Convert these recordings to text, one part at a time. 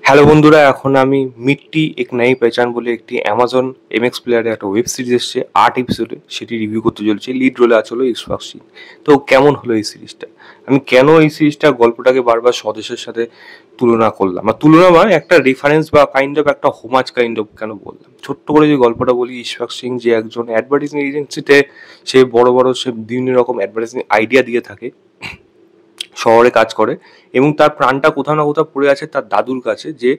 Hello বন্ধুরা, এখন আমি মিট্টি এক নই পেহচান বলে একটি অ্যামাজন এমএক্স প্লেয়ারে একটা ওয়েব সিরিজ এসছে ৮ এপিসোডে, সেটি রিভিউ করতে চলেছি। লিড রোলে আছে হলো ইশফাক সিং। তো কেমন হলো এই সিরিজটা, আমি কেন এই সিরিজটা গল্পটাকে বারবার স্বদেশের সাথে তুলনা করলাম, বা তুলনা মানে একটা রেফারেন্স বা কাইন্ড অফ একটা হোমাজ কাইন্ড অফ কেন বললাম। ছোট্ট করে যে গল্পটা বলি, ইশফাক সিং যে একজন অ্যাডভার্টাইজিং এজেন্সিতে, সে বড় বড় সে বিভিন্ন রকম অ্যাডভার্টাইজিং আইডিয়া দিয়ে থাকে, শহরে কাজ করে, এবং তার প্রাণটা কোথাও না কোথাও পড়ে আছে তার দাদুর কাছে, যে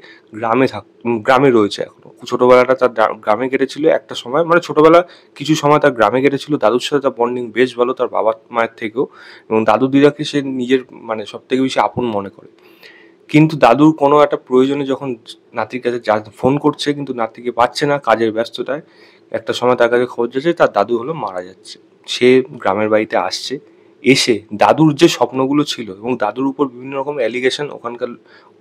গ্রামে রয়েছে এখনো। ছোটবেলাটা তার গ্রামে কেটেছিল একটা সময়, মানে ছোটবেলা কিছু সময় তার গ্রামে কেটেছিল। দাদুর সাথে তার বন্ডিং বেশ ভালো, তার বাবা মায়ের থেকেও। এবং দাদু দিদাকে সে নিজের মানে সব থেকে বেশি আপন মনে করে। কিন্তু দাদুর কোনো একটা প্রয়োজনে যখন নাতির কাছে ফোন করছে, কিন্তু নাতিকে পাচ্ছে না কাজের ব্যস্ততায়, একটা সময় তার কাছে খবর যাচ্ছে তার দাদু হলো মারা যাচ্ছে। সে গ্রামের বাড়িতে আসছে, এসে দাদুর যে স্বপ্নগুলো ছিল এবং দাদুর উপর বিভিন্ন রকম অ্যালিগেশন ওখানকার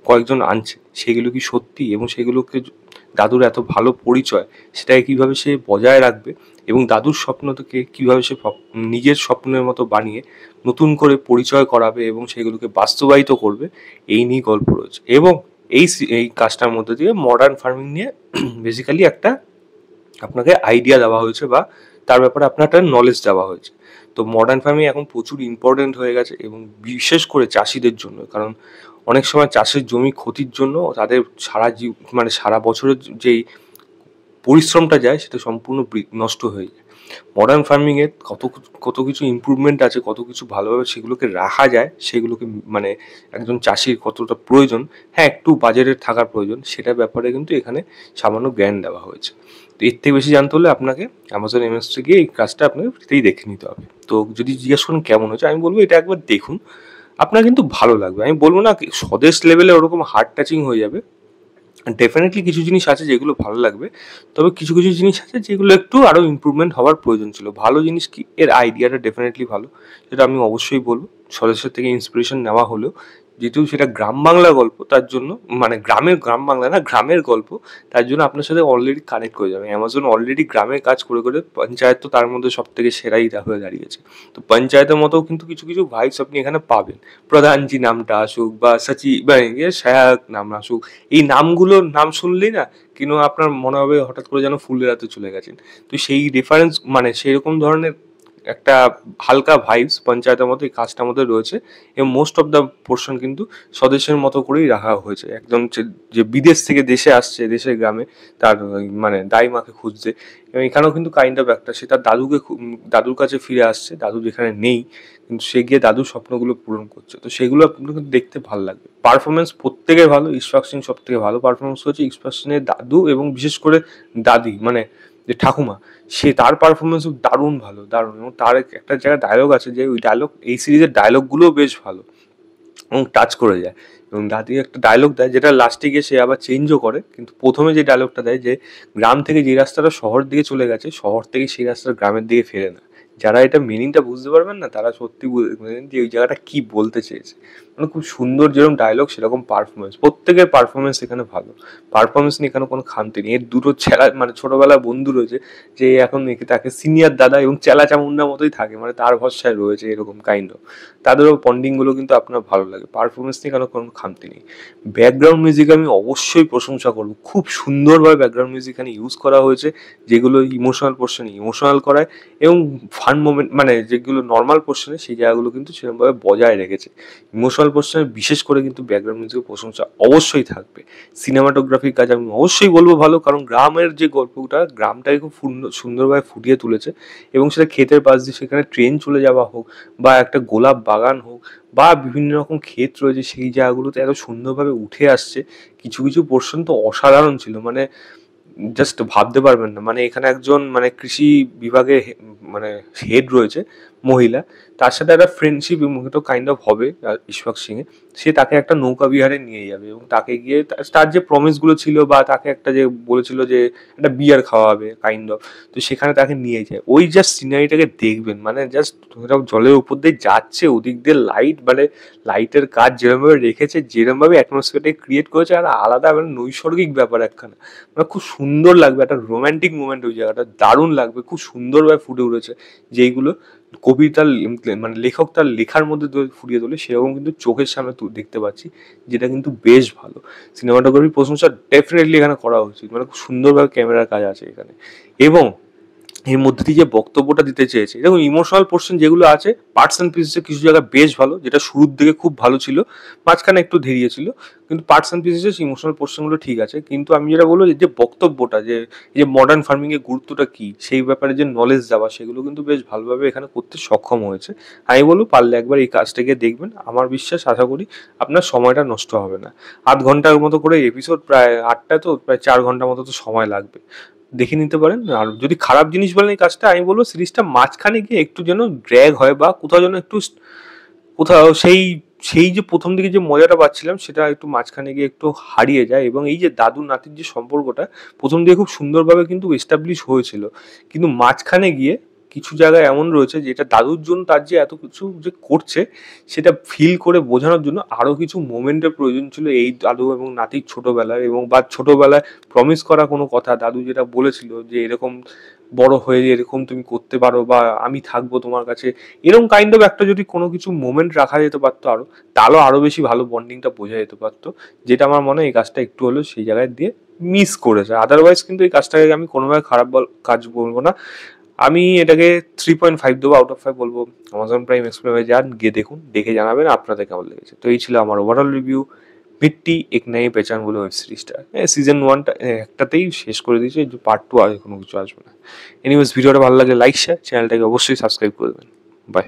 কয়েকজন আনছে, সেগুলো কি সত্যি, এবং সেগুলোকে দাদুর এত ভালো পরিচয়, সেটাকে কিভাবে সে বজায় রাখবে, এবং দাদুর স্বপ্নকে কিভাবে সে নিজের স্বপ্নের মতো বানিয়ে নতুন করে পরিচয় করাবে এবং সেগুলোকে বাস্তবায়িত করবে, এই নিয়ে গল্প রয়েছে। এবং এই কাজটার মধ্যে দিয়ে মডার্ন ফার্মিং নিয়ে বেসিক্যালি একটা আপনাকে আইডিয়া দেওয়া হয়েছে, বা তার ব্যাপারে আপনার একটা নলেজ দেওয়া হয়েছে। তো মডার্ন ফার্মিং এখন প্রচুর ইম্পর্টেন্ট হয়ে গেছে, এবং বিশেষ করে চাষিদের জন্য। কারণ অনেক সময় চাষের জমি ক্ষতির জন্য তাদের মানে সারা বছরের যেই পরিশ্রমটা যায়, সেটা সম্পূর্ণ নষ্ট হয়ে যায়। মডার্ন ফার্মিংয়ে কত কিছু ইমপ্রুভমেন্ট আছে, কত কিছু ভালোভাবে সেগুলোকে রাখা যায়, সেগুলোকে মানে একজন চাষির কতটা প্রয়োজন, হ্যাঁ একটু বাজারের থাকার প্রয়োজন, সেটার ব্যাপারে কিন্তু এখানে সামান্য জ্ঞান দেওয়া হয়েছে। তো এর থেকে বেশি জানতে হলে আপনাকে অ্যামাজন এমএক্সে গিয়ে এই কাজটা আপনাকে ফ্রিতেই দেখে নিতে হবে। তো যদি জিজ্ঞেস করেন কেমন হয়েছে, আমি বলবো এটা একবার দেখুন, আপনার কিন্তু ভালো লাগবে। আমি বলবো না স্বদেশ লেভেলে ওরকম হার্ট টাচিং হয়ে যাবে, ডেফিনেটলি কিছু জিনিস আছে যেগুলো ভালো লাগবে, তবে কিছু কিছু জিনিস আছে যেগুলো একটু আরও ইমপ্রুভমেন্ট হওয়ার প্রয়োজন ছিল। ভালো জিনিস কি, এর আইডিয়াটা ডেফিনেটলি ভালো, সেটা আমি অবশ্যই বলবো। স্বদেশের থেকে ইন্সপিরেশন নেওয়া হলেও, যেহেতু সেটা গ্রাম বাংলা গল্প, তার জন্য মানে গ্রাম বাংলা না, গ্রামের গল্প, তার জন্য আপনার সাথে অলরেডি কানেক্ট করে যাবে। অ্যামাজন অলরেডি গ্রামের কাজ করে করে পঞ্চায়েত তো তার মধ্যে সব থেকে সেরাই হয়ে দাঁড়িয়েছে। তো পঞ্চায়েতের মতো কিন্তু কিছু কিছু ভাইবস আপনি এখানে পাবেন। প্রধানজি নামটা আসুক, বা বা সহায়ক নাম আসুক, এই নামগুলোর নাম শুনলেই না কিন্তু আপনার মনে হবে হঠাৎ করে যেন ফুলের হাতে চলে গেছেন। তো সেই রেফারেন্স মানে সেরকম ধরনের একটা হালকা ভাইবস পঞ্চায়েতের মতো এই কাজটার মধ্যে রয়েছে। এবং মোস্ট অফ দ্য পোর্শন কিন্তু স্বদেশের মতো করেই রাখা হয়েছে। একজন যে বিদেশ থেকে দেশে আসছে, দেশের গ্রামে তার মানে দাইমাকে খুঁজতে, এবং এখানেও কিন্তু কাইন্ড অফ একটা সে তার দাদুর কাছে ফিরে আসছে, দাদু যেখানে নেই, কিন্তু সে গিয়ে দাদুর স্বপ্নগুলো পূরণ করছে। তো সেগুলো আপনার কিন্তু দেখতে ভালো লাগবে। পারফরমেন্স প্রত্যেকের ভালো, ইশফাক সিং সব থেকে ভালো পারফরমেন্স করেছে। ইশফাক সিংয়ের দাদু এবং বিশেষ করে দাদি, মানে যে ঠাকুমা, সে তার পারফরমেন্সও দারুণ ভালো, দারুণ। এবং তার একটা জায়গায় ডায়লগ আছে, যে ওই ডায়লগ, এই সিরিজের ডায়লগগুলোও বেশ ভালো এবং টাচ করে যায়। এবং দাদি একটা ডায়লগ দেয়, যেটা লাস্টে গিয়ে সে আবার চেঞ্জও করে, কিন্তু প্রথমে যে ডায়লগটা দেয়, যে গ্রাম থেকে যে রাস্তাটা শহর দিকে চলে গেছে, শহর থেকে সেই রাস্তাটা গ্রামের দিকে ফেরে না। যারা এটা মিনিংটা বুঝতে পারবেন না, তারা সত্যি বুঝবেন যে ওই জায়গাটা কি বলতে চেয়েছে। মানে খুব সুন্দর যেরকম ডায়লগ, সেরকম পারফরমেন্স, প্রত্যেকের পারফরমেন্স এখানে ভালো। পারফরমেন্স নিয়ে এখানে কোনো খামতি নেই। এর দুটো মানে ছোটবেলার বন্ধু রয়েছে, যে এখন তাকে সিনিয়র দাদা এবং চেলা চামুন্ডার মতোই থাকে, মানে তার ভরসায় রয়েছে, এরকম কাইন্ড অফ। তাদেরও বন্ডিংগুলো কিন্তু আপনার ভালো লাগে। পারফরমেন্স নিয়ে কেন কোনো খামতি নেই। ব্যাকগ্রাউন্ড মিউজিক আমি অবশ্যই প্রশংসা করবো, খুব সুন্দরভাবে ব্যাকগ্রাউন্ড মিউজিক এখানে ইউজ করা হয়েছে, যেগুলো ইমোশনাল পোর্শনে ইমোশনাল করায়, এবং ফান মোমেন্ট মানে যেগুলো নর্মাল পোর্শনে সেই জায়গাগুলো কিন্তু সেরকমভাবে বজায় রেখেছে। ইমোশনাল পোর্শনে বিশেষ করে কিন্তু ব্যাকগ্রাউন্ড মিউজিকের প্রশংসা অবশ্যই থাকবে। সিনেমাটোগ্রাফির কাজ আমি অবশ্যই বলবো ভালো, কারণ গ্রামের যে গল্পটা, গ্রামটাকে খুব সুন্দরভাবে ফুটিয়ে তুলেছে। এবং সেটা ক্ষেতের পাশ দিয়ে সেখানে ট্রেন চলে যাওয়া হোক, বা একটা গোলাপ বাগান হোক, বা বিভিন্ন রকম ক্ষেত রয়েছে, সেই জায়গাগুলোতে এত সুন্দরভাবে উঠে আসছে। কিছু কিছু পোর্শন তো অসাধারণ ছিল, মানে জাস্ট ভাবতে পারবেন না। মানে এখানে একজন মানে কৃষি বিভাগের মানে হেড রয়েছে, মহিলা, তার সাথে একটা ফ্রেন্ডশিপ তো কাইন্ড অফ হবে ইশফাক সিং এ। সে তাকে একটা নৌকা বিহারে নিয়ে যাবে, এবং তাকে গিয়ে তার যে প্রমিস গুলো ছিল, বা তাকে একটা যে বলেছিল যে একটা বিয়ার খাওয়াবে কাইন্ড অফ, তো সেখানে তাকে নিয়ে যায়। ওই জাস্ট সিনারিটাকে দেখবেন, মানে জাস্ট জলের উপর দিয়ে যাচ্ছে, ওদিক দিয়ে লাইট, মানে লাইটের কাজ যেরকমভাবে রেখেছে, যেরকমভাবে অ্যাটমসফিয়ারটাকে ক্রিয়েট করেছে, আর আলাদা মানে নৈসর্গিক ব্যাপার একখানা, মানে খুব সুন্দর লাগবে, একটা রোম্যান্টিক মোমেন্ট ওই জায়গাটা, দারুণ লাগবে, খুব সুন্দরভাবে ফুটে উঠেছে। যেইগুলো কবিতার মানে লেখক তার লেখার মধ্যে ফুটিয়ে তোলে, সেরকম কিন্তু চোখের সামনে দেখতে পাচ্ছি, যেটা কিন্তু বেশ ভালো। সিনেমাটোগ্রাফির প্রশংসা ডেফিনেটলি এখানে করা উচিত, মানে খুব সুন্দরভাবে ক্যামেরার কাজ আছে এখানে। এবং এর মধ্যে দিয়ে যে বক্তব্যটা দিতে চেয়েছে, দেখুন ইমোশনাল পোর্শন যেগুলো আছে পার্টস অ্যান্ড পিসেসে কিছু জায়গায় বেশ ভালো, যেটা শুরুর দিকে খুব ভালো ছিল, মাঝখানে একটু ধীরিয়ে ছিল, কিন্তু পার্টস অ্যান্ড পিসেসে ইমোশনাল পোর্শনগুলো ঠিক আছে। কিন্তু আমি যেটা বলবো যে বক্তব্যটা, যে এই যে মডার্ন ফার্মিং এর গুরুত্বটা কি সেই ব্যাপারে যে নলেজ দেওয়া, সেগুলো কিন্তু বেশ ভালোভাবে এখানে করতে সক্ষম হয়েছে। আমি বলবো পারলে একবার এই কাজটাকে দেখবেন, আমার বিশ্বাস, আশা করি আপনার সময়টা নষ্ট হবে না। 8 ঘন্টার মতো করে এপিসোড, প্রায় 8টা, তো প্রায় 4 ঘন্টা মতো তো সময় লাগবে, দেখে নিতে পারেন। আর যদি খারাপ জিনিস বলেন এই কাজটা, আমি বলবো সিরিজটা মাঝখানে গিয়ে একটু যেন ড্র্যাগ হয়, বা কোথাও যেন একটু কোথাও সেই সেই যে প্রথম দিকে যে মজাটা পাচ্ছিলাম সেটা একটু মাঝখানে গিয়ে একটু হারিয়ে যায়। এবং এই যে দাদু নাতির যে সম্পর্কটা প্রথম দিকে খুব সুন্দরভাবে কিন্তু এস্টাবলিশ হয়েছিল, কিন্তু মাঝখানে গিয়ে কিছু জায়গায় এমন রয়েছে যেটা দাদুর জন্য তার যে এত কিছু যে করছে সেটা ফিল করে বোঝানোর জন্য আরো কিছু মোমেন্টের প্রয়োজন ছিল এই দাদু এবং নাতির ছোটবেলায়, এবং বা ছোটবেলায় প্রমিস করা কোনো কথা দাদু যেটা বলেছিল যে এরকম বড় হয়ে এরকম তুমি করতে পারো, বা আমি থাকবো তোমার কাছে, এরকম কাইন্ড অফ একটা যদি কোনো কিছু মোমেন্ট রাখা যেতে পারতো আরো, তাহলে আরো বেশি ভালো বন্ডিংটা বোঝা যেতে পারতো, যেটা আমার মনে হয় এই কাজটা একটু হলেও সেই জায়গায় দিয়ে মিস করেছে। আদারওয়াইজ কিন্তু এই কাজটাকে আমি কোনোভাবে খারাপ কাজ বলবো না, আমি এটাকে 3.5 দেবো, আউট অফ 5 বলবো। অ্যামাজন প্রাইম এক্সপ্লোরে যান, গিয়ে দেখুন, দেখে জানাবেন আপনাদের কেমন লেগেছে। তো এই ছিল আমার ওভারঅল রিভিউ মিট্টি এক নই পেহচান বলে ওয়েব সিরিজটা। সিজন 1টা একটাতেই শেষ করে দিয়েছে, পার্ট 2 আগে কোনো কিছু আসবে না। এনিওয়েজ, ভিডিওটা ভালো লাগলে লাইক শেয়ার, চ্যানেলটাকে অবশ্যই সাবস্ক্রাইব করে দেবেন। বাই।